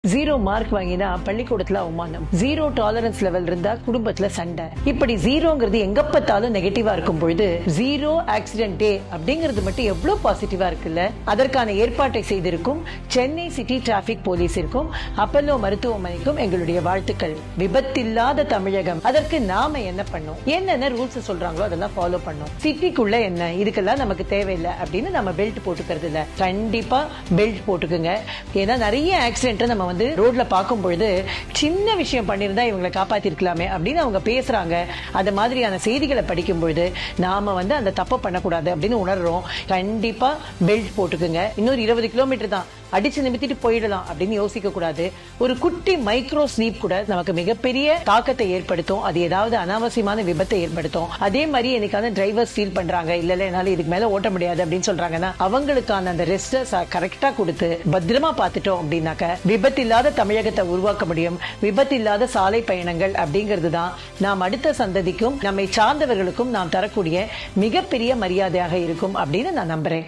0 mark வாங்கினா பள்ளிக்கூடத்துல அவமானம், 0 டாலரன்ஸ் லெவல் இருந்தா குடும்பத்துல சண்டை. இப்படி 0ங்கிறது எங்க பார்த்தாலும் நெகட்டிவா இருக்கும் பொழுது 0 ஆக்சிடென்ட் டே அப்படிங்கிறது மட்டும் எவ்வளவு பாசிட்டிவா இருக்குல்ல. அதற்கான ஏற்பாட்டை செய்திருக்கும் சென்னை சிட்டி டிராபிக் போலீஸிற்கும் அப்பல்லோ மருத்துவமனைக்கும் எங்களுடைய வாழ்த்துக்கள். விபத்தில்லாத தமிழகம், அதற்கு நாம என்ன பண்ணோம், என்னென்ன ரூல்ஸ் சொல்றாங்களோ அதெல்லாம் ஃபாலோ பண்ணோம். சிட்டிக்குள்ள என்ன இதுக்கெல்லாம் நமக்கு தேவையில்லை அப்படின்னு நம்ம பெல்ட் போட்டுக்கிறது இல்ல. கண்டிப்பா பெல்ட் போட்டுக்குங்க. ஏன்னா நிறைய ஆக்சிடென்ட் நம்ம ரோட்ல பார்க்கும் பொழுது சின்ன விஷயம் பண்ணிருந்தா இவங்களை காப்பாத்திருக்கலாமே அப்படின்னு அவங்க பேசுறாங்க. அது மாதிரியான செய்திகளை படிக்கும் பொழுது நாம அந்த தப்பை பண்ணக்கூடாது அப்படின்னு உணர்றோம். கண்டிப்பா பெல்ட் போட்டுக்குங்க. இன்னொரு 20 கிலோமீட்டர் தான், அடிச்சு நிமித்திட்டு போயிடலாம் அப்படின்னு யோசிக்க கூடாது. ஒரு குட்டி மைக்ரோ ஸ்லீப் கூட நமக்கு மிகப்பெரிய தாக்கத்தை ஏற்படுத்தும். அது ஏதாவது அனாவசியமான விபத்தை ஏற்படுத்தும். அதே மாதிரி என்னைக்கான டிரைவர்ஸ் ஃபீல் பண்றாங்க, இல்ல என்னால இதுக்கு மேல ஓட்ட முடியாது அப்படின்னு சொல்றாங்கன்னா அவங்களுக்கான அந்த ரெஸ்ட கரெக்டா கொடுத்து பத்திரமா பார்த்துட்டோம் அப்படின்னாக்க விபத்தில்லாத தமிழகத்தை உருவாக்க முடியும். விபத்தில்லாத சாலை பயணங்கள் அப்படிங்கிறது தான் நாம் அடுத்த சந்ததிக்கும் நம்மை சார்ந்தவர்களுக்கும் நாம் தரக்கூடிய மிகப்பெரிய மரியாதையாக இருக்கும் அப்படின்னு நான் நம்புறேன்.